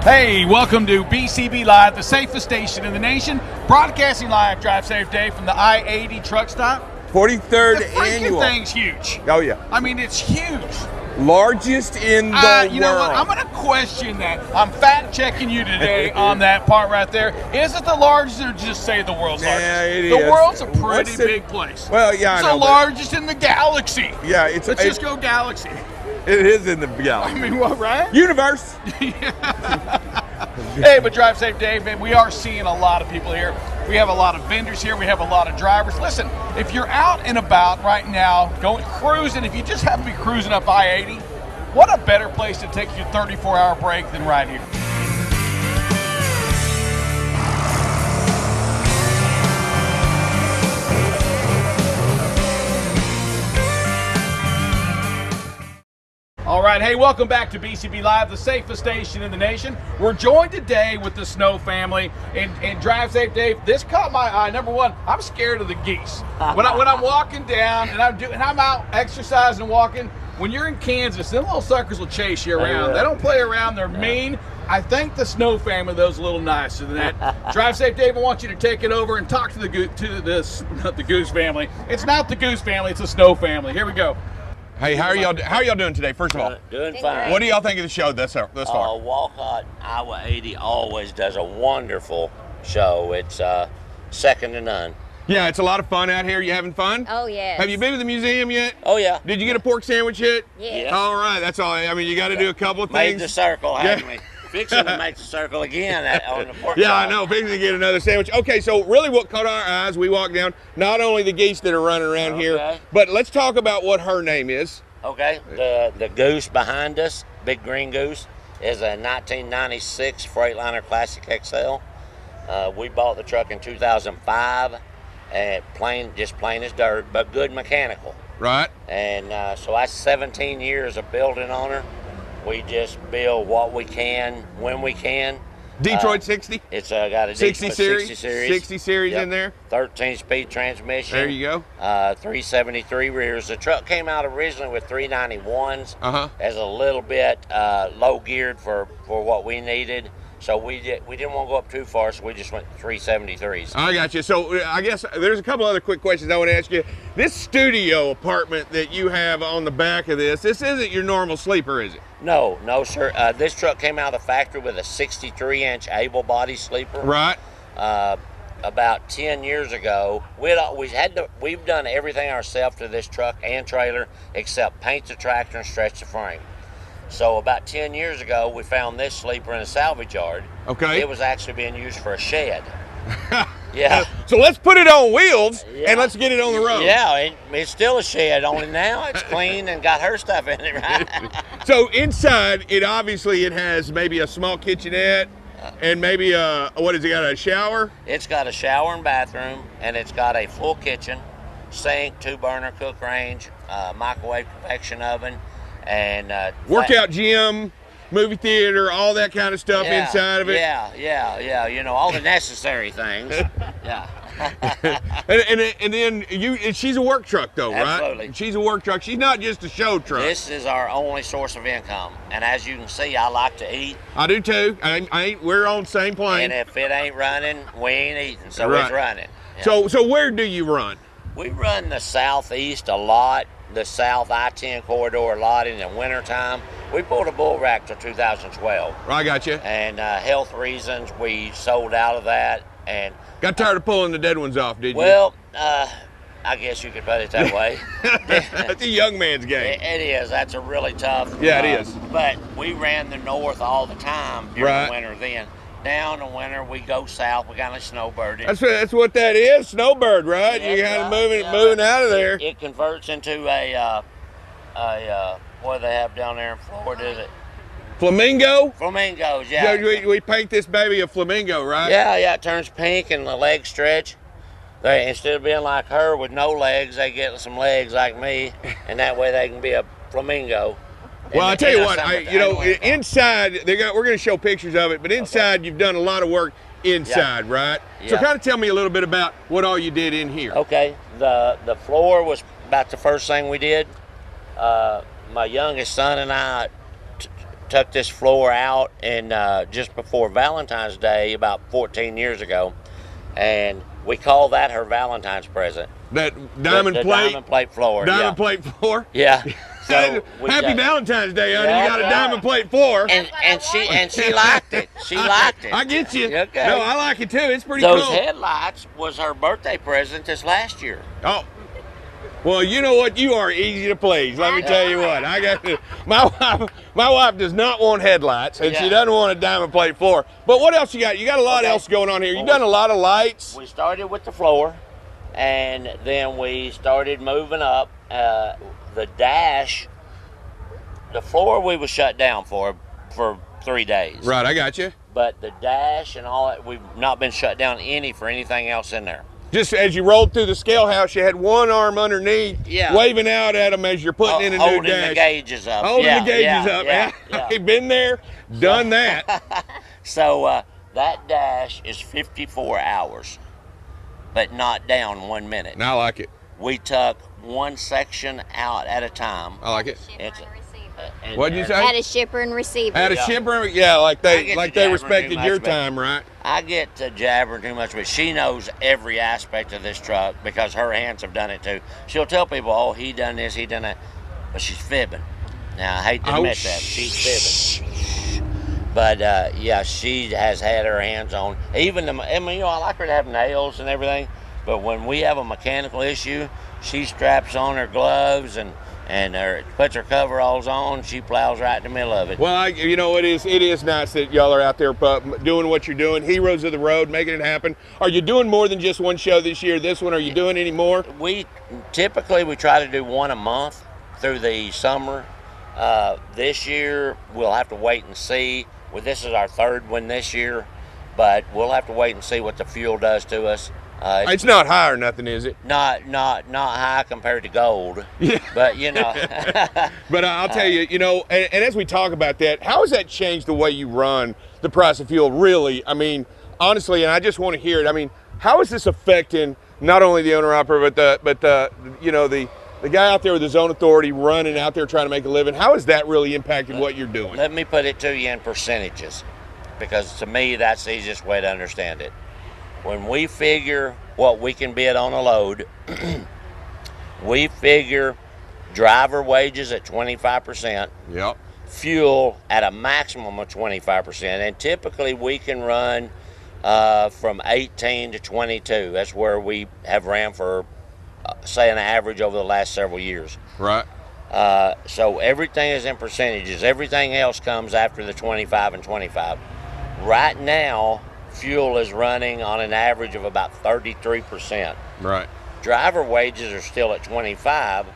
Hey, welcome to BCB Live, the safest station in the nation, broadcasting live Drive Safe Day from the I-80 truck stop. 43rd the annual. The thing's huge. Oh, yeah. I mean, it's huge. Largest in the world. You know what? I'm going to question that. I'm fact checking you today on that part right there. Is it the largest or just say the world's largest? It the is. world's a pretty big place. Well, yeah, it's I know. the largest in the galaxy. Yeah, Let's just go galaxy. It is in the galaxy. I mean, what, right? Universe. Hey, but Drive Safe Day, man, we are seeing a lot of people here. We have a lot of vendors here. We have a lot of drivers. Listen, if you're out and about right now, going cruising, if you just happen to be cruising up I-80, what a better place to take your 34-hour break than right here. All right, hey, welcome back to BCB Live, the safest station in the nation. We're joined today with the Snow family and Drive Safe Dave. This caught my eye. Number one, I'm scared of the geese. When I'm walking down and I'm out exercising and walking, when you're in Kansas, them little suckers will chase you around. They don't play around. They're mean. I think the Snow family, those a little nicer than that. Drive Safe Dave, I want you to take it over and talk to the Goose family. It's not the Goose family, it's the Snow family. Here we go. Hey, how are y'all doing today? First of all, doing fine. What do y'all think of the show thus far? Walcott Iowa 80 always does a wonderful show. It's second to none. Yeah, it's a lot of fun out here. You having fun? Oh, yes. Have you been to the museum yet? Oh, yeah. Did you get a pork sandwich yet? Yes. All right, that's all. I mean, you got to do a couple of Made things. the circle, haven't we? Fixing to make the circle again on the pork Yeah, chop. I know. Fixing to get another sandwich. Okay, so really what caught our eyes, we walked down, not only the geese that are running around here, but let's talk about what her name is. Okay, the goose behind us, big green goose, is a 1996 Freightliner Classic XL. We bought the truck in 2005, and plain as dirt, but good mechanical. Right. And so that's 17 years of building on her. We just build what we can when we can. Detroit 60? It's got a 60 series. 60 series Yep. in there. 13-speed transmission. There you go. 373 rears. The truck came out originally with 391s as a little bit low geared for what we needed. So we didn't want to go up too far, so we just went 373s. I got you. So I guess there's a couple other quick questions I want to ask you. This studio apartment that you have on the back of this isn't your normal sleeper, is it? No, sir. This truck came out of the factory with a 63-inch able body sleeper. Right. About 10 years ago, we've done everything ourselves to this truck and trailer except paint the tractor and stretch the frame. So about 10 years ago, we found this sleeper in a salvage yard. Okay. It was actually being used for a shed. Yeah. So let's put it on wheels and let's get it on the road. Yeah, it's still a shed, only now it's clean and got her stuff in it, right? So inside, it has maybe a small kitchenette and maybe what has it got, a shower? It's got a shower and bathroom, and it's got a full kitchen, sink, 2-burner cook range, microwave convection oven, and workout gym, movie theater, all that kind of stuff inside of it. Yeah. You know, all the necessary things. Yeah. and then she's a work truck though, Absolutely. Right? She's a work truck. She's not just a show truck. This is our only source of income, and as you can see, I like to eat. I do too. We're on the same plane. And if it ain't running, we ain't eating. So it's running. Yeah. So where do you run? We run the southeast a lot. The South I-10 corridor a lot in the wintertime. We pulled a bull rack till 2012. I got you. And health reasons, we sold out of that. And got tired of pulling the dead ones off, did you? Well, I guess you could put it that way. That's a young man's game. It is. That's a really tough. Yeah, it is. But we ran the north all the time during the winter then. Now in the winter, we go south. We kind of snowbirding. That's what that is, snowbird, right? Yeah, You're kind of moving out of there. It converts into a what do they have down there in Florida? Is it flamingo? Flamingos, yeah. We paint this baby a flamingo, right? Yeah. It turns pink and the legs stretch. Instead of being like her with no legs, they get some legs like me, and that way they can be a flamingo. Well, I tell you what, inside, we're going to show pictures of it, but inside you've done a lot of work inside, right? Yeah. So kind of tell me a little bit about what all you did in here. Okay, the floor was about the first thing we did. My youngest son and I took this floor out and just before Valentine's Day about 14 years ago, and we call that her Valentine's present. That diamond the plate? Diamond plate floor. Diamond plate floor? Yeah. So Happy Valentine's Day, honey. Yeah, You got a diamond plate floor. And she liked it. She liked it. I get you. Okay. No, I like it too. It's pretty Those cool. headlights was her birthday present this last year. Oh. Well, you know what? You are easy to please. Let me tell you what. I got my wife does not want headlights, and she doesn't want a diamond plate floor. But what else you got? You got a lot else going on here. You've done a lot of lights. We started with the floor, and then we started moving up. The dash, the floor we was shut down for 3 days. Right, I got you. But the dash and all that, we've not been shut down for anything else in there. Just as you rolled through the scale house, you had one arm underneath, waving out at them as you're putting in a new dash. Holding the gauges up. Holding the gauges up. Yeah. I've been there, done that. So that dash is 54 hours, but not down 1 minute. And I like it. We took one section out at a time. I like it. What'd you say? Had a shipper and receiver. Had a shipper, yeah, like they respected your time, right? I get to jabbering too much, but she knows every aspect of this truck because her hands have done it too. She'll tell people, "Oh, he done this, he done that," but she's fibbing. Now I hate to admit that she's fibbing, but yeah, she has had her hands on. Even I like her to have nails and everything, but when we have a mechanical issue, she straps on her gloves and puts her coveralls on. She plows right in the middle of it. Well, it is nice that y'all are out there doing what you're doing, heroes of the road, making it happen. Are you doing more than just one show this year? This one, are you doing any more? We typically try to do one a month through the summer. This year we'll have to wait and see. Well, this is our third one this year, but we'll have to wait and see what the fuel does to us. It's not high or nothing, is it? Not high compared to gold. Yeah. But But I'll tell you, and as we talk about that, how has that changed the way you run the price of fuel? Really, I mean, honestly, and I just want to hear it. I mean, how is this affecting not only the owner operator, but the guy out there with his own authority running out there trying to make a living? How has that really impacted what you're doing? Let me put it to you in percentages, because to me that's the easiest way to understand it. When we figure what we can bid on a load, we figure driver wages at 25%. Yep. Fuel at a maximum of 25%, and typically we can run from 18 to 22. That's where we have ran for, say, an average over the last several years. Right. So everything is in percentages. Everything else comes after the 25 and 25. Right now, fuel is running on an average of about 33%. Right. Driver wages are still at 25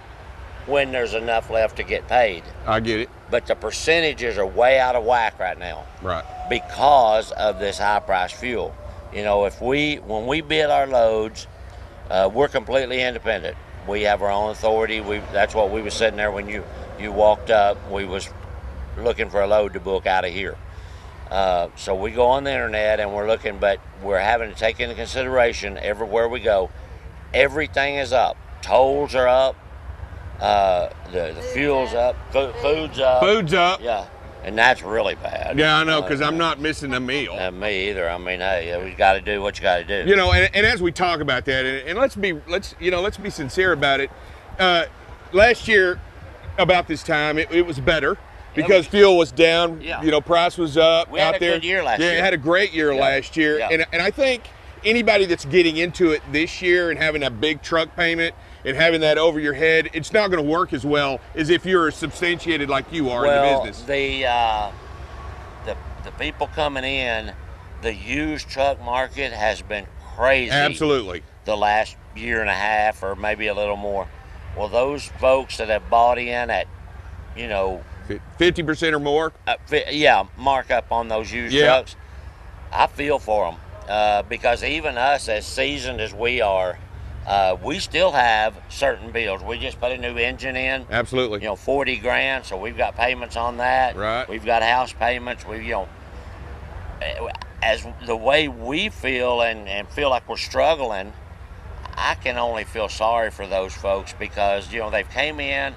when there's enough left to get paid. I get it. But the percentages are way out of whack right now. Right. Because of this high price fuel. When we bid our loads, we're completely independent. We have our own authority. That's what we was sitting there when you walked up. We was looking for a load to book out of here. So we go on the internet and we're looking, but we're having to take into consideration everywhere we go. Everything is up. Tolls are up. The fuel's up. Food's up. Food's up. Yeah, and that's really bad. Yeah, I know, because I'm not missing a meal. Me either. I mean, hey, we got to do what you got to do. And as we talk about that, and let's be sincere about it. Last year, about this time, it was better. Because fuel was down, price was up we out had there. A good year last year. Yeah, it had a great year last year. Yeah. And I think anybody that's getting into it this year and having a big truck payment and having that over your head, it's not going to work as well as if you're substantiated like you are in the business. The people coming in, the used truck market has been crazy. Absolutely. The last year and a half or maybe a little more. Well, those folks that have bought in at, 50% or more? Mark up on those used trucks. I feel for them because even us, as seasoned as we are, we still have certain bills. We just put a new engine in. Absolutely. $40,000, so we've got payments on that. Right. We've got house payments. As the way we feel and feel like we're struggling, I can only feel sorry for those folks because they came in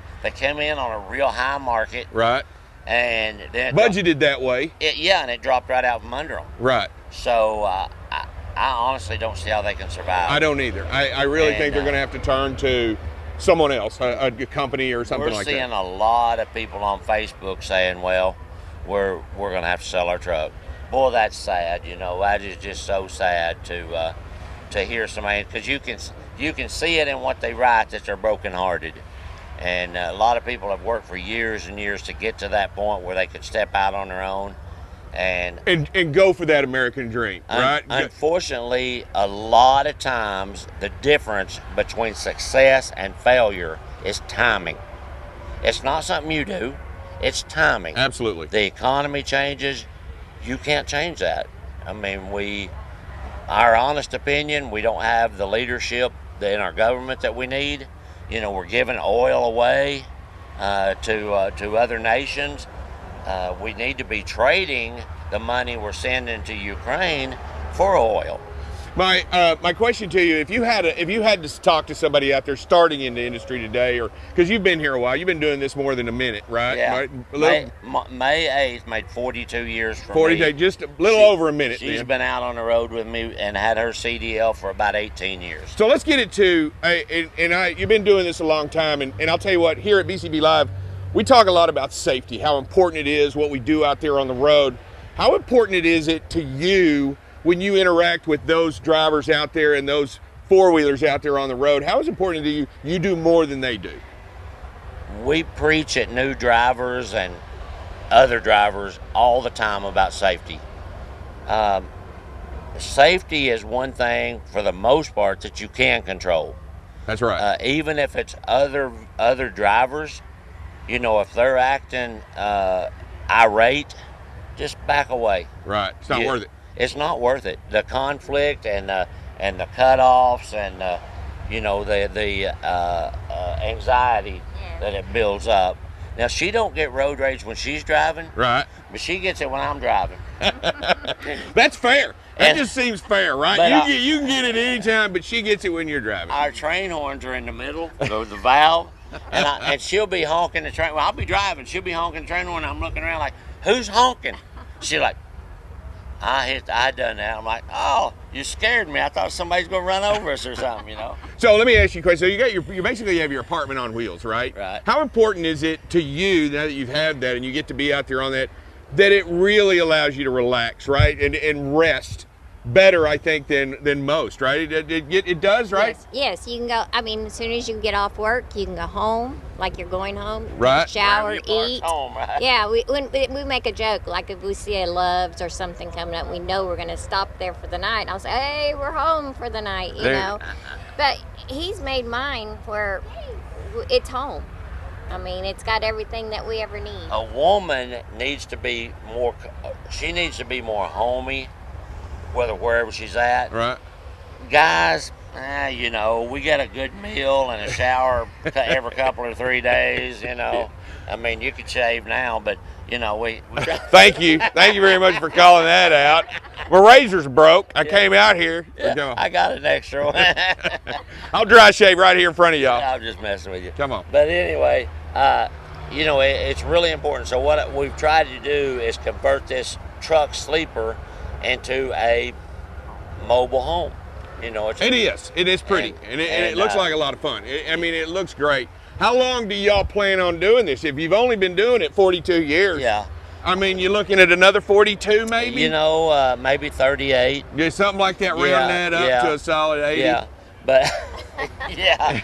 on a real high market. Right. and then budgeted that way. Yeah, and it dropped right out from under them. Right. So I honestly don't see how they can survive. I don't either. I really think they're going to have to turn to someone else, a company or something like that. We're seeing a lot of people on Facebook saying, well, we're going to have to sell our truck. Boy, that's sad. That is just so sad to hear somebody, because you can see it in what they write that they're brokenhearted. And a lot of people have worked for years and years to get to that point where they could step out on their own and go for that American dream, right? Unfortunately, a lot of times the difference between success and failure is timing. It's not something you do, it's timing. Absolutely. The economy changes, you can't change that. I mean, our honest opinion, we don't have the leadership in our government that we need. We're giving oil away to other nations. We need to be trading the money we're sending to Ukraine for oil. My question to you: if you had to talk to somebody out there starting in the industry today, or because you've been here a while, you've been doing this more than a minute, right? Yeah. Right? May 8th made 42 years for 40 me. days, just a little over a minute. She's been out on the road with me and had her CDL for about 18 years. So let's get it to, you've been doing this a long time, and I'll tell you what, here at BCB Live, we talk a lot about safety, how important it is, what we do out there on the road. How important is it to you when you interact with those drivers out there and those four-wheelers out there on the road? How is it important to you do more than they do? We preach at new drivers and other drivers all the time about safety. Safety is one thing, for the most part, that you can control. That's right. Even if it's other drivers, if they're acting irate, just back away. Right. It's not worth it. It's not worth it. The conflict and the cutoffs and the anxiety that it builds up. Now, she don't get road rage when she's driving, right? But she gets it when I'm driving. That's fair. That just seems fair, right? You can get it anytime, but she gets it when you're driving. Our train horns are in the middle, the valve, and she'll be honking the train. Well, I'll be driving. She'll be honking the train horn, and I'm looking around like, who's honking? She's like, I done that. I'm like, oh, you scared me. I thought somebody's gonna run over us or something, So let me ask you a question. So you basically have your apartment on wheels, right? Right. How important is it to you, now that you've had that and you get to be out there on that it really allows you to relax, right, and rest better, I think, than most, right? It does, right? Yes, you can go. I mean, as soon as you get off work, you can go home, like you're going home, right? Shower, eat. Home, right? Yeah, we make a joke, like if we see a Love's or something coming up, we know we're going to stop there for the night. I'll say, hey, we're home for the night, you know. But he's made mine where it's home. I mean, it's got everything that we ever need. A woman needs to be more. She needs to be more homey, wherever she's at. Right. Guys, we get a good meal and a shower every couple or 3 days. I mean, you could shave now, but we Thank you very much for calling that out. My razor's broke. I came out here. Yeah, I got an extra one. I'll dry shave right here in front of y'all. I'm just messing with you. Come on. But anyway, it's really important. So what we've tried to do is convert this truck sleeper into a mobile home. It is pretty, and it looks like a lot of fun. It looks great. How long do y'all plan on doing this? If you've only been doing it 42 years, yeah. You're looking at another 42, maybe. Maybe 38. Yeah, something like that. Round that up to a solid 80. Yeah, but yeah.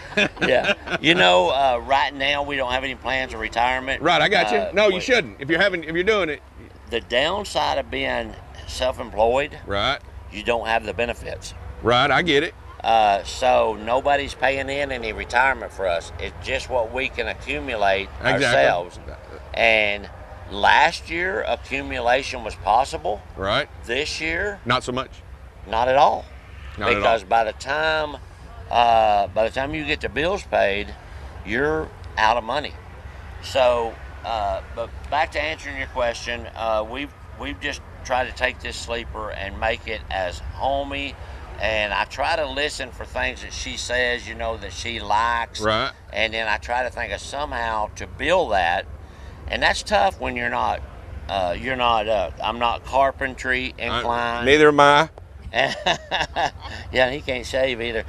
Right now we don't have any plans of retirement. Right, I got you. No, you shouldn't. If you're doing it. The downside of being self-employed, right, you don't have the benefits. Right, I get it. So nobody's paying in any retirement for us. It's just what we can accumulate ourselves. And last year, accumulation was possible. Right. This year, not so much. Not at all. Not because at all. by the time you get the bills paid, you're out of money. So, but back to answering your question, we've just tried to take this sleeper and make it as homey. And I try to listen for things that she says, that she likes. Right. And then I try to think of somehow to build that. and that's tough when you're not. I'm not carpentry inclined. Neither am I. Yeah, he can't shave either.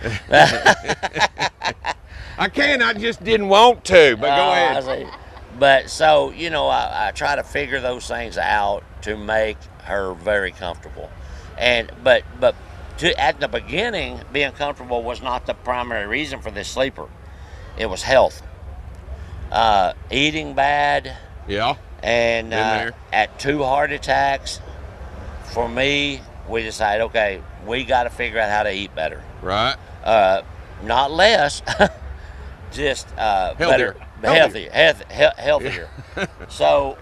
I can. I just didn't want to. But go ahead. I see. But so I try to figure those things out to make her very comfortable, but at the beginning, being comfortable was not the primary reason for this sleeper. It was health, eating bad. Yeah. And at 2 heart attacks, for me, we decided, okay, we got to figure out how to eat better. Right. Not less, just healthier. Healthier. So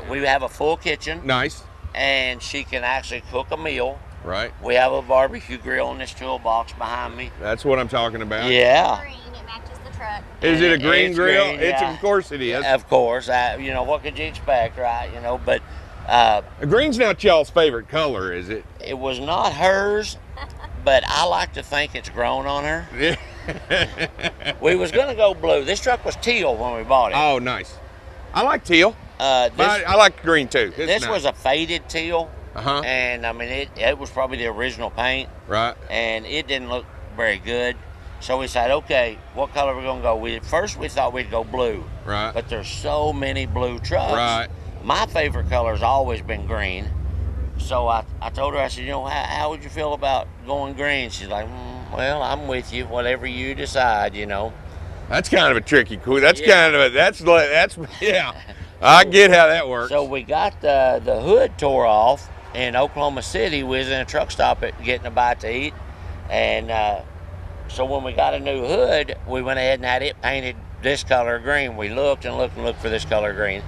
we have a full kitchen. Nice. And she can actually cook a meal. Right. We have a barbecue grill in this toolbox behind me. That's what I'm talking about. Yeah. Green, it matches the truck. Is it a green grill? Green, yeah. Of course it is. Of course. What could you expect, right? But green's not y'all's favorite color, is it? it was not hers, but I like to think it's grown on her. We was going to go blue. This truck was teal when we bought it. Oh, nice. I like teal. This, I like green too. This nice. was a faded teal. Uh-huh. And I mean, it was probably the original paint. Right. And it didn't look very good. So we said, okay, what color are we going to go? First we thought we'd go blue. Right. But there's so many blue trucks. Right. My favorite color's always been green. So I told her, I said, how would you feel about going green? She's like, well, I'm with you, whatever you decide, That's kind of a tricky cool. That's kind of that's yeah. I get how that works. So we got the hood tore off in Oklahoma City. We was in a truck stop getting a bite to eat. And so when we got a new hood, we went ahead and had it painted this color green. We looked and looked and looked for this color green.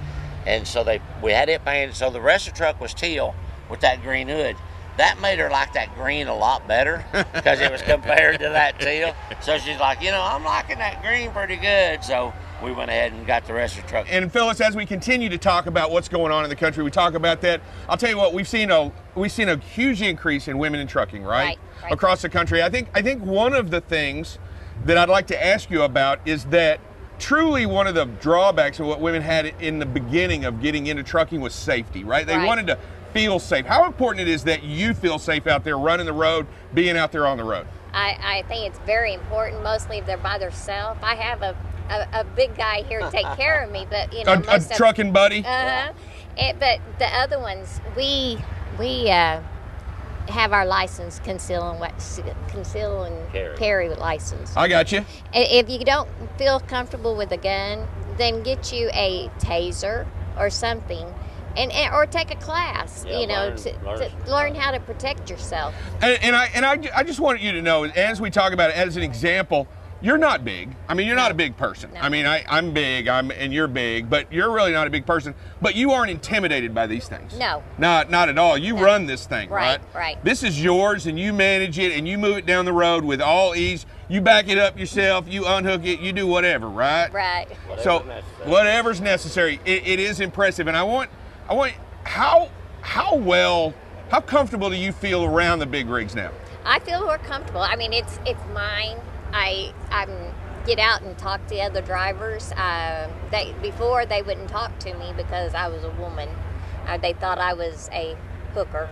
And so we had it painted. So the rest of the truck was teal with that green hood. That made her like that green a lot better because it was compared to that teal. So she's like, I'm liking that green pretty good. So we went ahead and got the rest of the truck. And Phyllis, as we continue to talk about what's going on in the country, we talk about that. I'll tell you what, we've seen a huge increase in women in trucking, right? Right. Across the country. I think one of the things that I'd like to ask you about is that truly one of the drawbacks of what women had in the beginning of getting into trucking was safety, right? They wanted to feel safe. How important it is that you feel safe out there running the road, being out there on the road? I think it's very important, mostly if they're by themselves. I have a big guy here to take care of me, but a trucking buddy. But the other ones, we have our license, conceal and carry license. I got you. If you don't feel comfortable with a gun, then get you a taser or something. Or take a class, to learn how to protect yourself. And I just want you to know, as we talk about it as an example, you're not big. I mean, you're not a big person. No. I mean, I'm big, and you're big, but you're really not a big person. But you aren't intimidated by these things. No. Not at all. You run this thing, right? Right. This is yours, and you manage it, and you move it down the road with all ease. You back it up yourself. You unhook it. You do whatever, right? Right. Whatever's necessary. It is impressive, and I want how comfortable do you feel around the big rigs now? I feel more comfortable. I mean, it's mine. I get out and talk to other drivers. Before they wouldn't talk to me because I was a woman. They thought I was a hooker,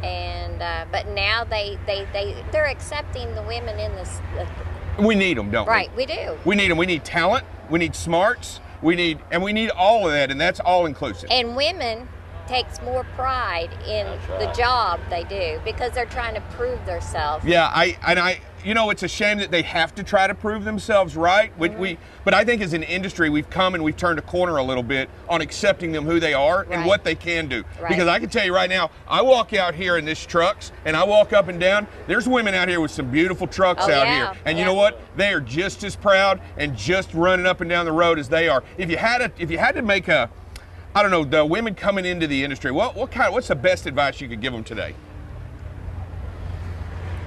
but now they're accepting the women in this. We need them, don't we? Right, we do. We need them. We need talent. We need smarts. We need all of that, and that's all inclusive. And women takes more pride in the job they do because they're trying to prove themselves. Yeah, it's a shame that they have to try to prove themselves, right? But I think as an industry, we've come and we've turned a corner a little bit on accepting them who they are and what they can do. Right. Because I can tell you right now, I walk out here in this trucks and I walk up and down. There's women out here with some beautiful trucks out here, and you know what? They are just as proud and just running up and down the road as they are. If you had to make the women coming into the industry, what's the best advice you could give them today?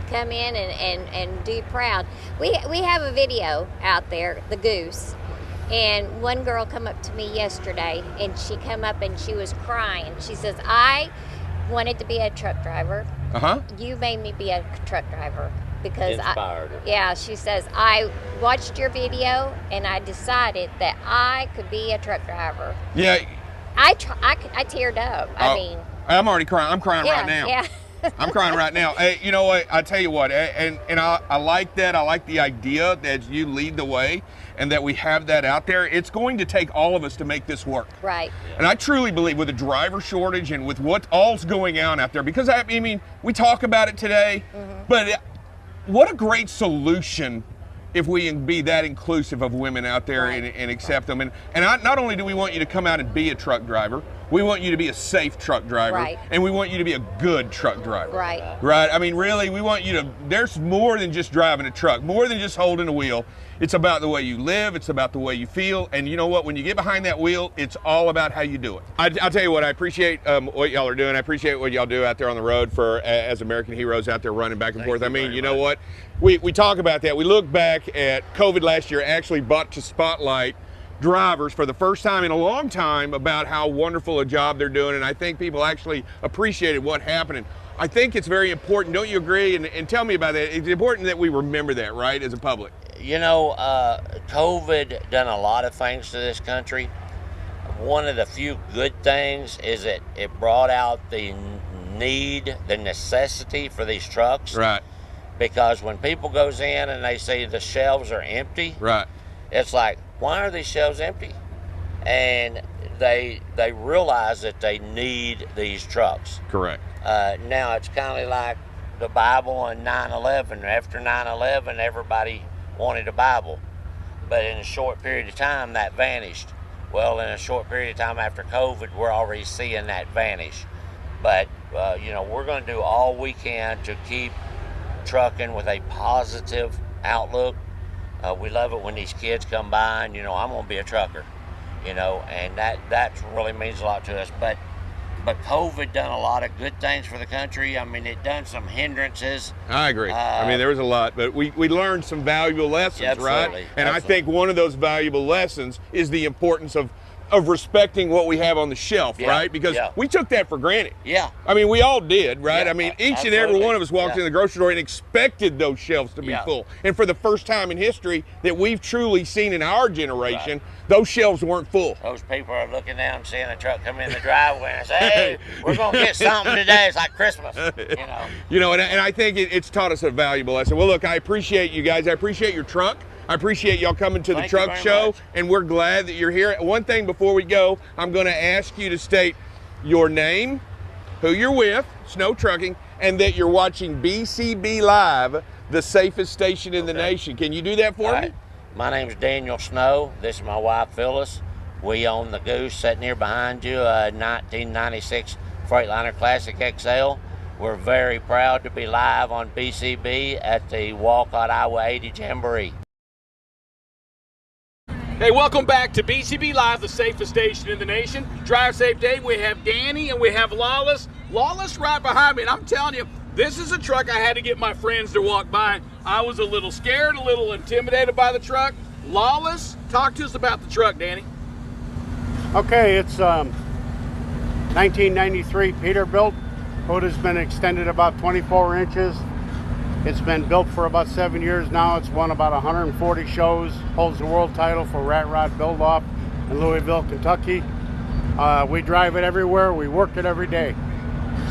Come in and do proud. We have a video out there, the goose, and one girl come up to me yesterday and she come up and she was crying. She says, I wanted to be a truck driver. Uh-huh. You made me be a truck driver. because Inspired her. yeah, she says, I watched your video and I decided that I could be a truck driver. Yeah. I teared up. I mean, I'm already crying. I'm crying right now. Yeah. I'm crying right now. Hey, you know what? I tell you what, and I like that. I like the idea that you lead the way and that we have that out there. It's going to take all of us to make this work. Right. And I truly believe with the driver shortage and with what all's going on out there, because I mean, we talk about it today, but what a great solution if we can be that inclusive of women out there and accept them. And not only do we want you to come out and be a truck driver, we want you to be a safe truck driver, and we want you to be a good truck driver. Right. I mean, really, we want you to, there's more than just driving a truck, more than just holding a wheel. It's about the way you live, it's about the way you feel, and you know what, when you get behind that wheel, it's all about how you do it. I'll tell you what, I appreciate what y'all are doing. I appreciate what y'all do out there on the road for as American heroes out there running back and forth. I mean, you know what, we talk about that. We look back at COVID last year, actually brought to spotlight drivers for the first time in a long time about how wonderful a job they're doing, and I think people actually appreciated what happened. I think it's very important, don't you agree? And tell me about that. It's important that we remember that, right, as a public. You know, COVID done a lot of things to this country. One of the few good things is that it brought out the need, the necessity for these trucks. Right. Because when people goes in and they see the shelves are empty, right, it's like, why are these shelves empty? And they realize that they need these trucks. Correct. Now it's kind of like the Bible on 9/11. After 9/11, everybody wanted a Bible, but in a short period of time that vanished. Well, in a short period of time after COVID, we're already seeing that vanish. But you know, we're going to do all we can to keep trucking with a positive outlook. We love it when these kids come by and, you know, I'm going to be a trucker, you know, and that really means a lot to us. But COVID done a lot of good things for the country. I mean, it done some hindrances. I agree. I mean, there was a lot, but we learned some valuable lessons, right? And I think one of those valuable lessons is the importance of respecting what we have on the shelf, right? Because we took that for granted. Yeah. I mean, we all did, right? I mean, each and every one of us walked in the grocery store and expected those shelves to be full. And for the first time in history that we've truly seen in our generation, those shelves weren't full. Those people are looking down, seeing a truck come in the driveway and say, hey, we're going to get something today. It's like Christmas, you know. You know, and I think it's taught us a valuable lesson. Well, look, I appreciate you guys. I appreciate your truck. I appreciate y'all coming to the truck show, and we're glad that you're here. One thing before we go, I'm going to ask you to state your name, who you're with, Snow Trucking, and that you're watching BCB Live, the safest station in the nation. Can you do that for me? My name's Daniel Snow. This is my wife, Phyllis. We own the Goose sitting here behind you, a 1996 Freightliner Classic XL. We're very proud to be live on BCB at the Walcott Iowa 80 Jamboree. Hey, welcome back to BCB Live, the safest station in the nation. Drive Safe Dave, we have Danny and we have Lawless. Lawless right behind me, and I'm telling you, this is a truck I had to get my friends to walk by. I was a little scared, a little intimidated by the truck. Lawless, talk to us about the truck, Danny. Okay, it's 1993 Peterbilt. Hood has been extended about 24 inches. It's been built for about 7 years now. It's won about 140 shows, holds the world title for Rat Rod Build-Off in Louisville, Kentucky. We drive it everywhere, we work it every day.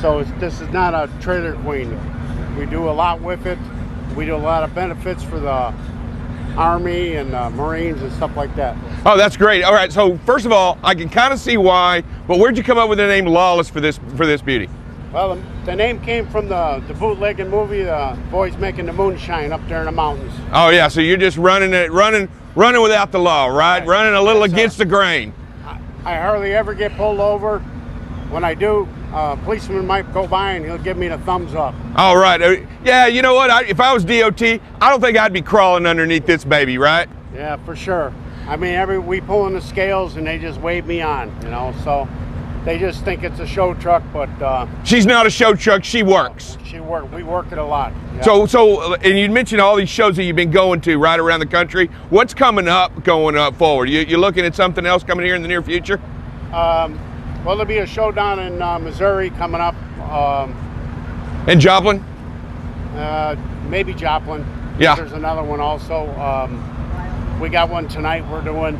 So this is not a trailer queen. We do a lot with it. We do a lot of benefits for the Army and Marines and stuff like that. Oh, that's great. All right, so first of all, I can kind of see why, but where'd you come up with the name Lawless for this beauty? Well, the name came from the bootlegging movie, the boys making the moonshine up there in the mountains. Oh yeah, so you're just running without the law, right? Running a little against the grain. I hardly ever get pulled over. When I do, a policeman might go by and he'll give me the thumbs up. All right. Yeah, you know what? If I was DOT, I don't think I'd be crawling underneath this baby, right? Yeah, for sure. I mean, we pull in the scales and they just wave me on, you know, so they just think it's a show truck, but she's not a show truck, she works. We work it a lot. Yeah. So and you mentioned all these shows that you've been going to right around the country. What's going up forward? You looking at something else coming here in the near future? Well, there'll be a show down in Missouri coming up. In Joplin? Maybe Joplin. Yeah. There's another one also. We got one tonight we're doing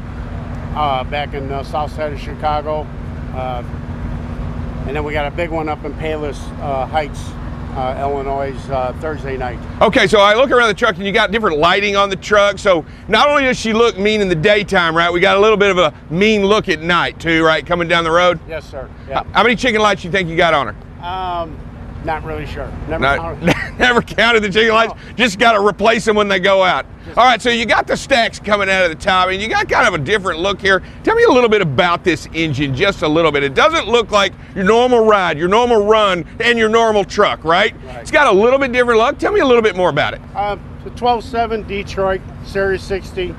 back in the south side of Chicago. And then we got a big one up in Palos Heights, Illinois, Thursday night. Okay, so I look around the truck and you got different lighting on the truck. So not only does she look mean in the daytime, right? We got a little bit of a mean look at night too, right? Coming down the road. Yes, sir. Yeah. How many chicken lights you think you got on her? Not really sure. Never counted the chicken lights. Just got to replace them when they go out. All right, so you got the stacks coming out of the top, and you got kind of a different look here. Tell me a little bit about this engine, just a little bit. It doesn't look like your normal ride, your normal run, and your normal truck, right? It's got a little bit different look. Tell me a little bit more about it. The 12.7 Detroit Series 60.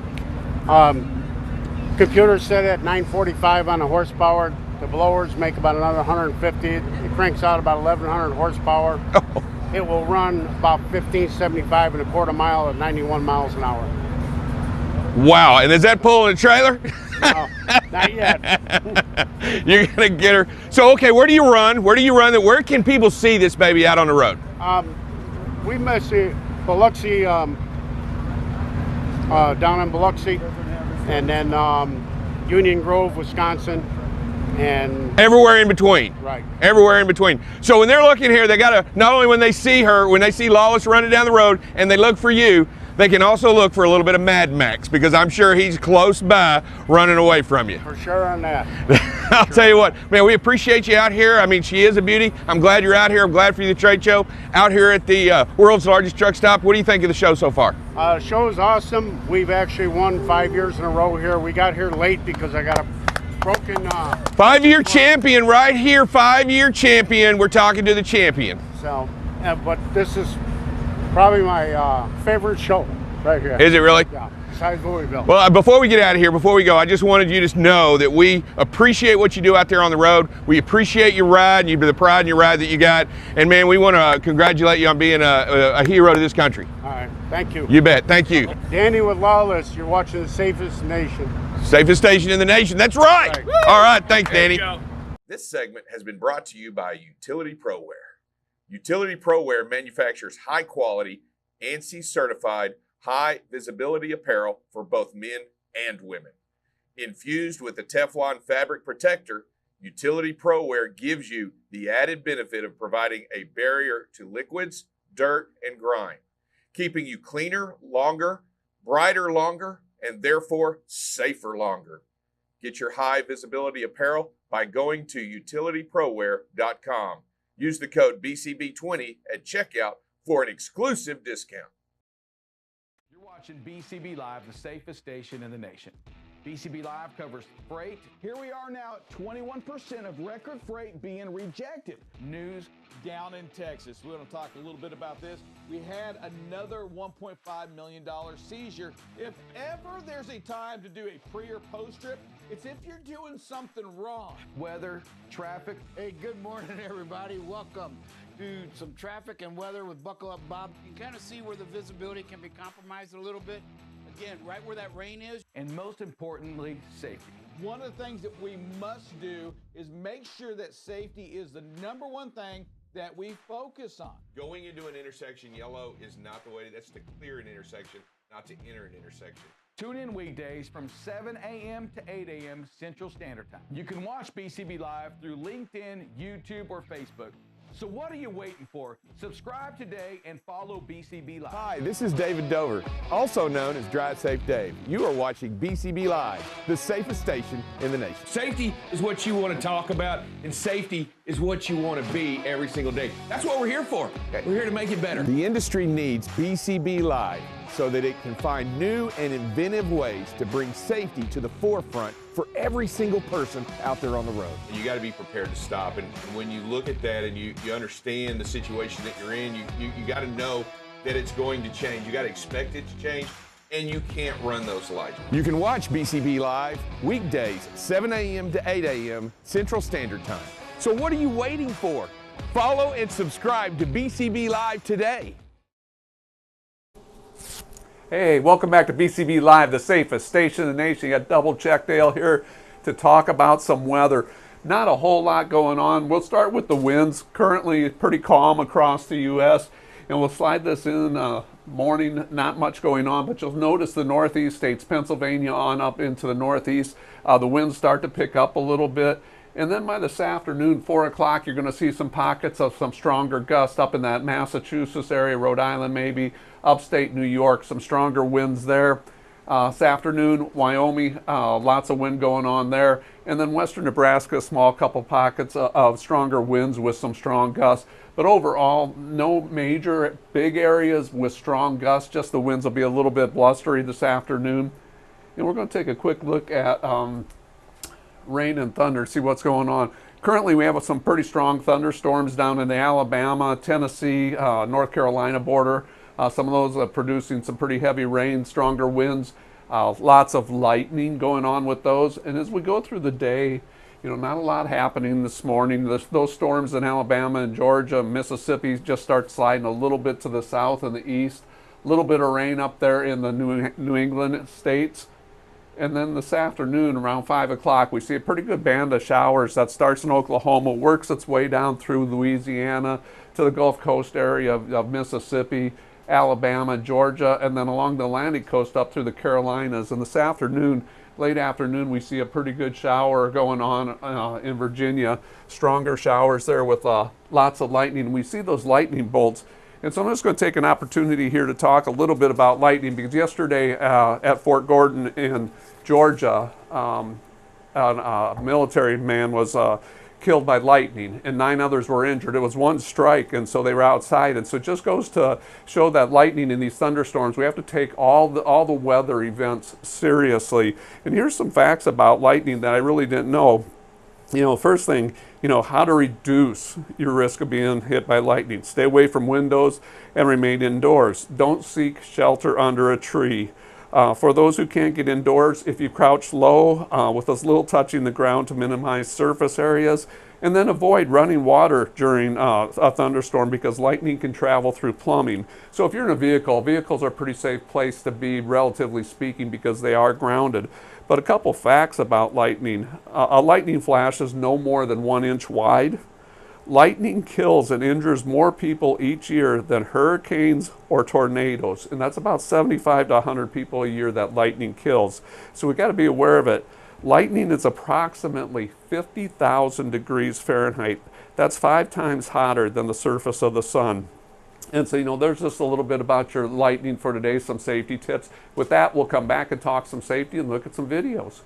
Computer set at 945 on the horsepower. The blowers make about another 150. It cranks out about 1,100 horsepower. It will run about 1575 and a quarter mile at 91 miles an hour. Wow, and is that pulling a trailer? No, not yet. You're gonna get her. So, okay, where do you run? Where do you run? Where can people see this baby out on the road? We must see Biloxi, down in Biloxi, and then Union Grove, Wisconsin, and everywhere in between. Right. Everywhere in between. So when they're looking here, they gotta, not only when they see her, when they see Lawless running down the road and they look for you, they can also look for a little bit of Mad Max, because I'm sure he's close by running away from you. For sure on that. I'll tell you what, man, we appreciate you out here. I mean, she is a beauty. I'm glad you're out here. I'm glad for you, the trade show, out here at the world's largest truck stop. What do you think of the show so far? The show is awesome. We've actually won 5 years in a row here. We got here late because I got a broken 5-year champion right here, 5-year champion. We're talking to the champion. So, but this is probably my favorite show right here. Is it really? Yeah, besides Louisville. Well, before we get out of here, before we go, I just wanted you to know that we appreciate what you do out there on the road. We appreciate your ride, and the pride in your ride that you got. And man, we want to congratulate you on being a hero to this country. All right, thank you. You bet, thank you. Danny with Lawless, you're watching the safest nation. Safest station in the nation, that's right. All right, thanks, Danny. This segment has been brought to you by Utility ProWear. Utility ProWear manufactures high quality, ANSI certified, high visibility apparel for both men and women. Infused with the Teflon fabric protector, Utility ProWear gives you the added benefit of providing a barrier to liquids, dirt, and grime, keeping you cleaner longer, brighter longer, and therefore safer longer. Get your high visibility apparel by going to utilityproware.com. Use the code BCB20 at checkout for an exclusive discount. You're watching BCB Live, the safest station in the nation. BCB Live covers freight. Here we are now at 21% of record freight being rejected. News down in Texas. We're going to talk a little bit about this. We had another $1.5 million seizure. If ever there's a time to do a pre or post trip, it's if you're doing something wrong. Weather, traffic. Hey, good morning, everybody. Welcome to some traffic and weather with Buckle Up Bob. You can kind of see where the visibility can be compromised a little bit. Again, right where that rain is. And most importantly, safety. One of the things that we must do is make sure that safety is the number one thing that we focus on. Going into an intersection, yellow is not the way. That's to clear an intersection, not to enter an intersection. Tune in weekdays from 7 a.m. to 8 a.m. Central Standard Time. You can watch BCB Live through LinkedIn, YouTube, or Facebook. So what are you waiting for? Subscribe today and follow BCB Live. Hi, this is David Dover, also known as Drive Safe Dave. You are watching BCB Live, the safest station in the nation. Safety is what you want to talk about, and safety is what you want to be every single day. That's what we're here for. We're here to make it better. The industry needs BCB Live so that it can find new and inventive ways to bring safety to the forefront for every single person out there on the road. You got to be prepared to stop, and when you look at that and you understand the situation that you're in, you got to know that it's going to change. You got to expect it to change, and you can't run those lights. You can watch BCB Live weekdays, 7 a.m. to 8 a.m. Central Standard Time. So what are you waiting for? Follow and subscribe to BCB Live today. Hey, welcome back to BCB Live, the safest station in the nation. You got Double Check Dale here to talk about some weather. Not a whole lot going on. We'll start with the winds. Currently pretty calm across the U.S. And we'll slide this in morning, not much going on, but you'll notice the northeast states, Pennsylvania on up into the northeast, the winds start to pick up a little bit. And then by this afternoon, 4 o'clock, you're going to see some pockets of some stronger gusts up in that Massachusetts area, Rhode Island maybe, upstate New York, some stronger winds there. This afternoon, Wyoming, lots of wind going on there. And then western Nebraska, small couple pockets of stronger winds with some strong gusts. But overall, no major big areas with strong gusts, just the winds will be a little bit blustery this afternoon. And we're going to take a quick look at rain and thunder, see what's going on. Currently, we have some pretty strong thunderstorms down in the Alabama, Tennessee, North Carolina border. Some of those are producing some pretty heavy rain, stronger winds, lots of lightning going on with those. And as we go through the day, you know, not a lot happening this morning. Those storms in Alabama and Georgia, Mississippi just start sliding a little bit to the south and the east. A little bit of rain up there in the New England states. And then this afternoon, around 5 o'clock, we see a pretty good band of showers that starts in Oklahoma, works its way down through Louisiana to the Gulf Coast area of Mississippi, Alabama, Georgia, and then along the Atlantic coast up through the Carolinas. And this afternoon, late afternoon, we see a pretty good shower going on in Virginia. Stronger showers there with lots of lightning. We see those lightning bolts. And so I'm just going to take an opportunity here to talk a little bit about lightning, because yesterday at Fort Gordon in Georgia, a military man was killed by lightning, and 9 others were injured. It was one strike, and so they were outside. And so it just goes to show that lightning in these thunderstorms, we have to take all the weather events seriously. And here's some facts about lightning that I really didn't know. You know, first thing, you know, how to reduce your risk of being hit by lightning. Stay away from windows and remain indoors. Don't seek shelter under a tree. For those who can't get indoors, if you crouch low with as little touching the ground to minimize surface areas, and then avoid running water during a thunderstorm, because lightning can travel through plumbing. So if you're in a vehicle, vehicles are a pretty safe place to be, relatively speaking, because they are grounded. But a couple facts about lightning. A lightning flash is no more than 1 inch wide. Lightning kills and injures more people each year than hurricanes or tornadoes. And that's about 75 to 100 people a year that lightning kills. So we've got to be aware of it. Lightning is approximately 50,000 degrees Fahrenheit. That's 5 times hotter than the surface of the sun. And so, you know, there's just a little bit about your lightning for today, some safety tips. With that, we'll come back and talk some safety and look at some videos.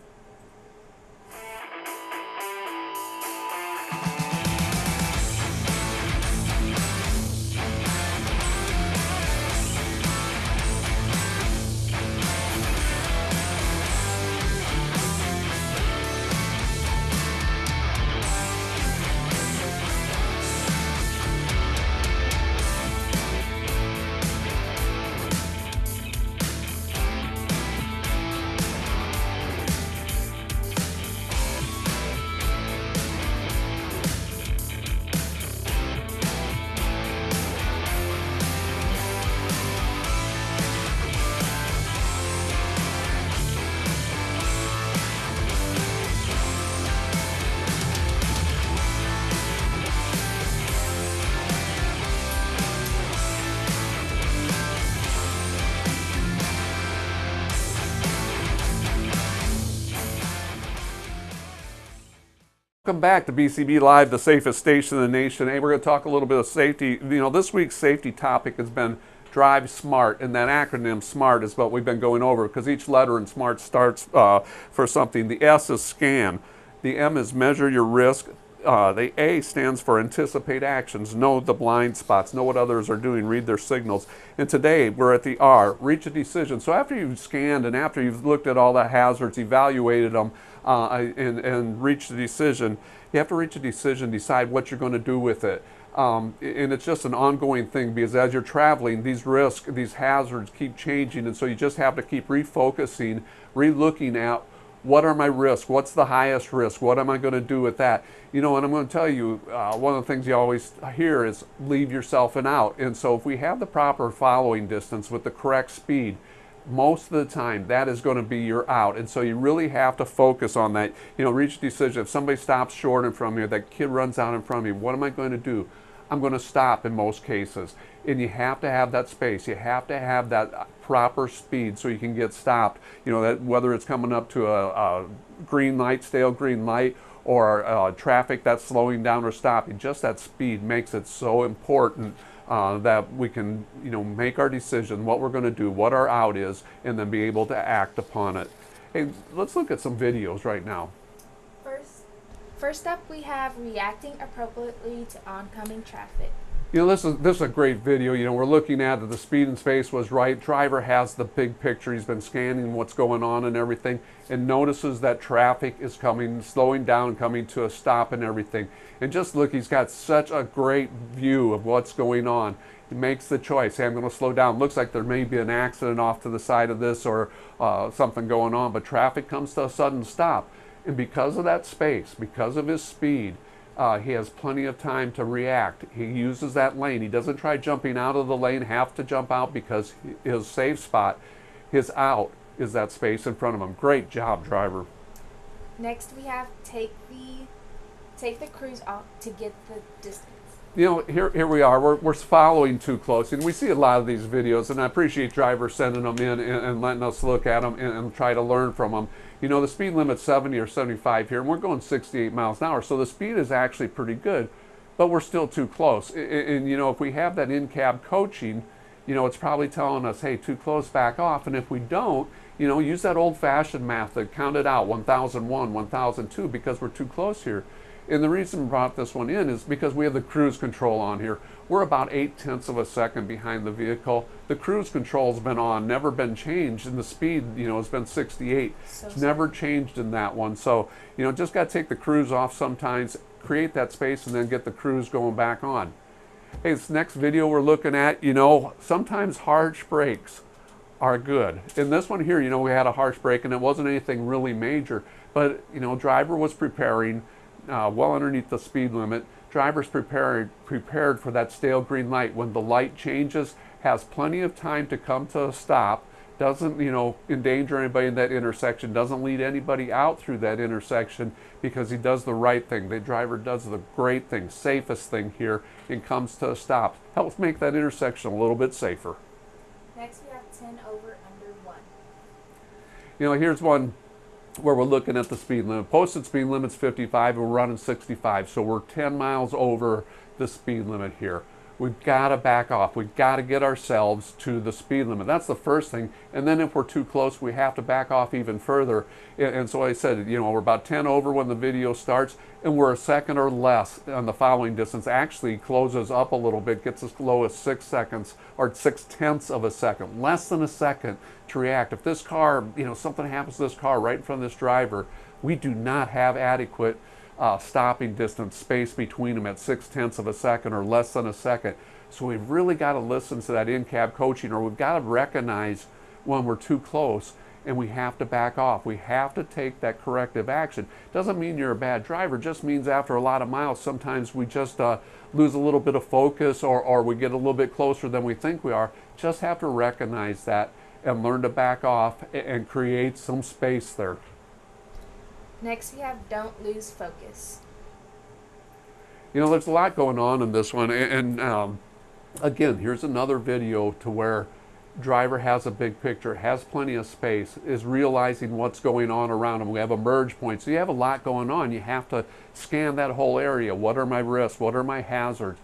Welcome back to BCB Live, the safest station in the nation. Hey, we're going to talk a little bit of safety. You know, this week's safety topic has been Drive Smart, and that acronym SMART is what we've been going over, because each letter in SMART starts for something. The S is scan. The M is measure your risk. The A stands for anticipate actions, know the blind spots, know what others are doing, read their signals. And today we're at the R, reach a decision. So after you've scanned and after you've looked at all the hazards, evaluated them, and reached a decision, you have to reach a decision, decide what you're going to do with it. And it's just an ongoing thing, because as you're traveling, these risks, these hazards keep changing, and so you just have to keep refocusing, re-looking at what are my risks, what's the highest risk, what am I going to do with that? You know, and I'm going to tell you, one of the things you always hear is leave yourself an out. And so if we have the proper following distance with the correct speed, most of the time that is going to be your out. And so you really have to focus on that. You know, reach a decision. If somebody stops short in front of you, that kid runs out in front of you, what am I going to do? I'm going to stop in most cases. And you have to have that space. You have to have that proper speed so you can get stopped. You know, that whether it's coming up to a green light, stale green light, or traffic that's slowing down or stopping, just that speed makes it so important that we can, you know, make our decision, what we're going to do, what our out is, and then be able to act upon it. Hey, let's look at some videos right now. First up, we have reacting appropriately to oncoming traffic. You know, this is a great video. You know, we're looking at that the speed and space was right. Driver has the big picture. He's been scanning what's going on and everything, and notices that traffic is coming, slowing down, coming to a stop and everything. And just look, he's got such a great view of what's going on. He makes the choice. Hey, I'm going to slow down. Looks like there may be an accident off to the side of this or something going on, but traffic comes to a sudden stop. And because of that space, because of his speed, he has plenty of time to react. He uses that lane. He doesn't try jumping out of the lane, have to jump out, because his safe spot, his out, is that space in front of him. Great job, driver. Next, we have take the cruise off to get the distance. You know, here we are. We're following too close, and we see a lot of these videos, and I appreciate drivers sending them in and letting us look at them and try to learn from them. You know, the speed limit's 70 or 75 here, and we're going 68 miles an hour, so the speed is actually pretty good, but we're still too close. And you know, if we have that in-cab coaching, you know, it's probably telling us, hey, too close, back off. And if we don't, you know, use that old-fashioned method, count it out, 1001, 1002, because we're too close here. And the reason we brought this one in is because we have the cruise control on here. We're about 0.8 of a second behind the vehicle. The cruise control's been on, never been changed, and the speed, you know, has been 68. It's never changed in that one. So, you know, just got to take the cruise off sometimes, create that space, and then get the cruise going back on. Hey, this next video we're looking at, you know, sometimes harsh brakes are good. In this one here, you know, we had a harsh brake, and it wasn't anything really major, but, you know, driver was preparing well underneath the speed limit. Driver's prepared for that stale green light. When the light changes, has plenty of time to come to a stop, doesn't, you know, endanger anybody in that intersection, doesn't lead anybody out through that intersection, because he does the right thing. The driver does the great thing, safest thing here, and comes to a stop. Helps make that intersection a little bit safer. Next, we have 10 over under 1. You know, here's one where we're looking at the speed limit. Posted speed limit's 55, and we're running 65, so we're 10 miles over the speed limit here. We've got to back off. We've got to get ourselves to the speed limit. That's the first thing. And then if we're too close, we have to back off even further. And so I said, you know, we're about 10 over when the video starts, and we're a second or less on the following distance. Actually closes up a little bit, gets as low as 6 seconds, or 0.6 of a second, less than a second to react. If this car, you know, something happens to this car right in front of this driver, we do not have adequate stopping distance, space between them at 0.6 of a second or less than a second. So we've really got to listen to that in-cab coaching, or we've got to recognize when we're too close and we have to back off. We have to take that corrective action. Doesn't mean you're a bad driver, just means after a lot of miles, sometimes we just lose a little bit of focus, or we get a little bit closer than we think we are. Just have to recognize that and learn to back off and create some space there. Next, we have don't lose focus. You know, there's a lot going on in this one, and again, here's another video to where driver has a big picture, has plenty of space, is realizing what's going on around him. We have a merge point, so you have a lot going on. You have to scan that whole area. What are my risks? What are my hazards?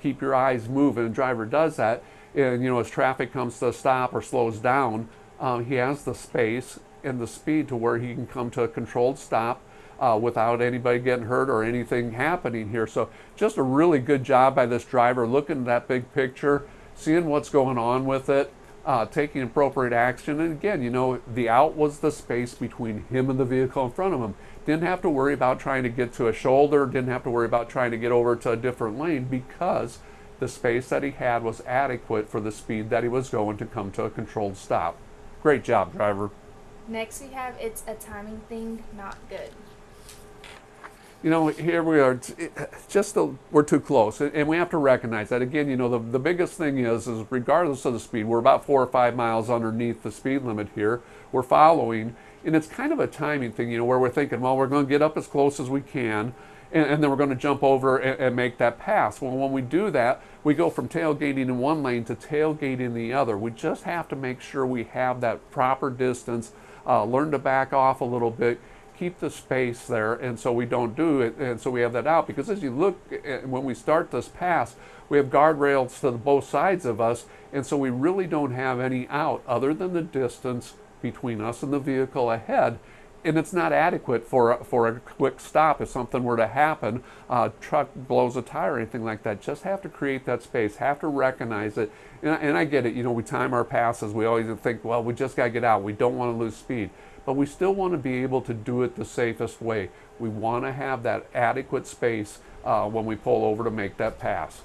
Keep your eyes moving, and driver does that. And, you know, as traffic comes to a stop or slows down, he has the space and the speed to where he can come to a controlled stop without anybody getting hurt or anything happening here. So just a really good job by this driver, looking at that big picture, seeing what's going on with it, taking appropriate action. And again, you know, the out was the space between him and the vehicle in front of him. Didn't have to worry about trying to get to a shoulder, didn't have to worry about trying to get over to a different lane, because the space that he had was adequate for the speed that he was going to come to a controlled stop. Great job, driver. Next, we have it's a timing thing, not good. You know, here we are, we're too close, and we have to recognize that. Again, you know, the biggest thing is regardless of the speed, we're about 4 or 5 miles underneath the speed limit here. We're following, and it's kind of a timing thing, you know, where we're thinking, well, we're going to get up as close as we can, and then we're going to jump over and make that pass. Well, when we do that, we go from tailgating in one lane to tailgating in the other. We just have to make sure we have that proper distance, learn to back off a little bit, keep the space there, and so we don't do it, and so we have that out. Because as you look, when we start this pass, we have guardrails to both sides of us, and so we really don't have any out other than the distance between us and the vehicle ahead. And it's not adequate for a quick stop if something were to happen, truck blows a tire or anything like that. Just have to create that space, have to recognize it. And I get it, you know, we time our passes. We always think, well, we just got to get out. We don't want to lose speed. But we still want to be able to do it the safest way. We want to have that adequate space when we pull over to make that pass.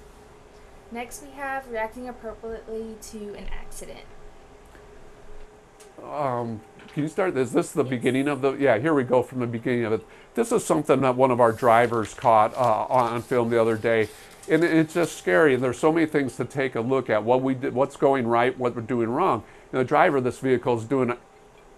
Next, we have reacting appropriately to an accident. Can you start? Is this the beginning of the? Yeah, here we go from the beginning of it. This is something that one of our drivers caught on film the other day, and it's just scary. And there's so many things to take a look at. What we did, what's going right, what we're doing wrong. And the driver of this vehicle is doing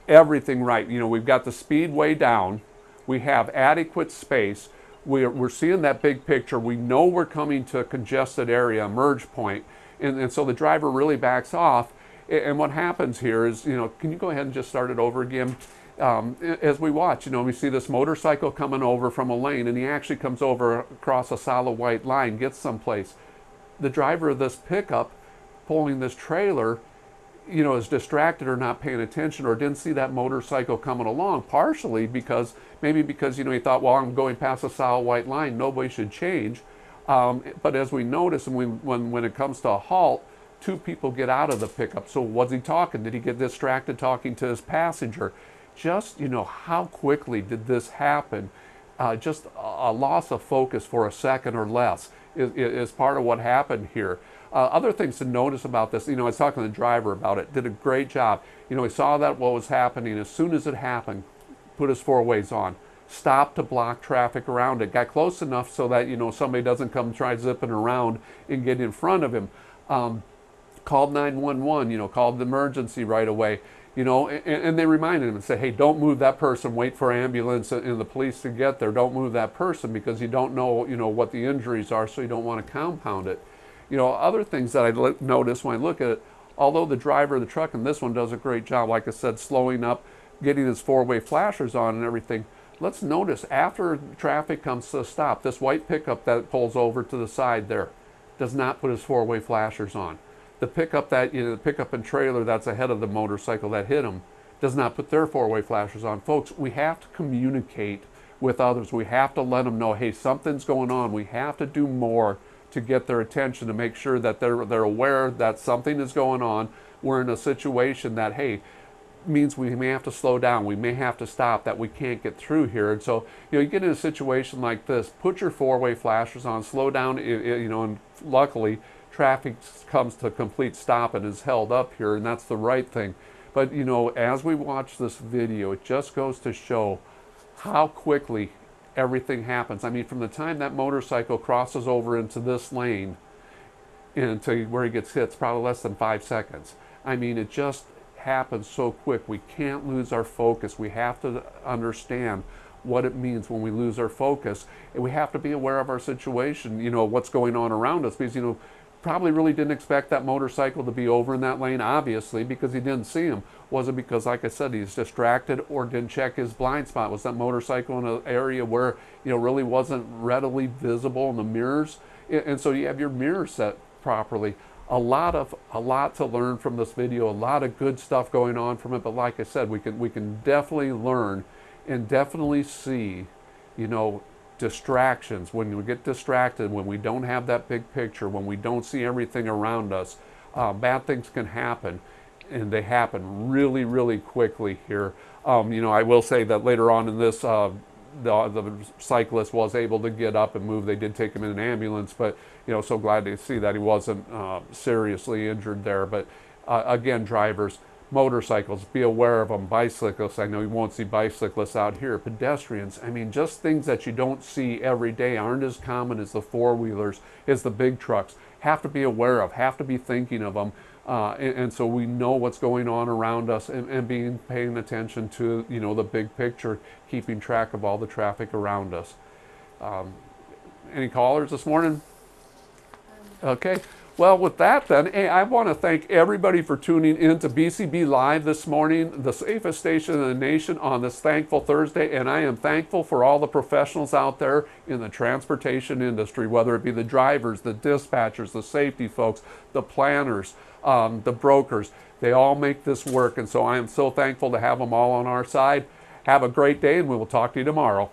everything right. You know, we've got the speed way down. We have adequate space. We're seeing that big picture. We know we're coming to a congested area, a merge point, and so the driver really backs off. And what happens here is, you know, can you go ahead and just start it over again? As we watch, you know, we see this motorcycle coming over from a lane, and he actually comes over across a solid white line, gets someplace. The driver of this pickup pulling this trailer, you know, is distracted or not paying attention or didn't see that motorcycle coming along, partially because, maybe because, you know, he thought, well, I'm going past a solid white line, nobody should change. But as we notice, and when it comes to a halt, two people get out of the pickup. So was he talking? Did he get distracted talking to his passenger? Just, you know, how quickly did this happen? Just a loss of focus for a second or less is part of what happened here. Other things to notice about this, you know, I was talking to the driver about it, did a great job. You know, he saw that what was happening. As soon as it happened, put his four-ways on, stopped to block traffic around it, got close enough so that, you know, somebody doesn't come try zipping around and get in front of him. Called 911, you know, called the emergency right away, you know, and they reminded him and said, hey, don't move that person, wait for ambulance and the police to get there. Don't move that person because you don't know, you know, what the injuries are, so you don't want to compound it. You know, other things that I noticed when I look at it, although the driver of the truck in this one does a great job, like I said, slowing up, getting his four-way flashers on and everything, let's notice after traffic comes to a stop, this white pickup that pulls over to the side there does not put his four-way flashers on. The pickup that, you know, the pickup and trailer that's ahead of the motorcycle that hit him does not put their four-way flashers on. Folks, we have to communicate with others. We have to let them know, hey, something's going on. We have to do more to get their attention, to make sure that they're aware that something is going on. We're in a situation that, hey, means we may have to slow down, we may have to stop, that we can't get through here. And so, you know, you get in a situation like this, put your four-way flashers on, slow down, you know, and luckily traffic comes to a complete stop and is held up here, and that's the right thing. But, you know, as we watch this video, it just goes to show how quickly everything happens. I mean, from the time that motorcycle crosses over into this lane into where he gets hit, it's probably less than 5 seconds. I mean, it just happens so quick. We can't lose our focus. We have to understand what it means when we lose our focus, and we have to be aware of our situation, you know, what's going on around us, because, you know, probably really didn't expect that motorcycle to be over in that lane, obviously, because he didn't see him. Was it because, like I said, he's distracted or didn't check his blind spot? Was that motorcycle in an area where, you know, really wasn't readily visible in the mirrors? And so you have your mirror set properly. A lot to learn from this video, a lot of good stuff going on from it, but like I said, we can definitely learn and definitely see, you know, distractions. When we get distracted, when we don't have that big picture, when we don't see everything around us, bad things can happen, and they happen really, really quickly here. You know, I will say that later on in this, the cyclist was able to get up and move. They did take him in an ambulance, but, you know, so glad to see that he wasn't seriously injured there. But again, drivers, motorcycles, be aware of them. Bicyclists, I know you won't see bicyclists out here. Pedestrians, I mean, just things that you don't see every day, aren't as common as the four-wheelers, as the big trucks. Have to be aware of, have to be thinking of them. And so we know what's going on around us, and paying attention to, you know, the big picture, keeping track of all the traffic around us. Any callers this morning? Okay. Well, with that then, hey, I want to thank everybody for tuning in to BCB Live this morning, the safest station in the nation on this thankful Thursday. And I am thankful for all the professionals out there in the transportation industry, whether it be the drivers, the dispatchers, the safety folks, the planners, the brokers. They all make this work. And so I am so thankful to have them all on our side. Have a great day, and we will talk to you tomorrow.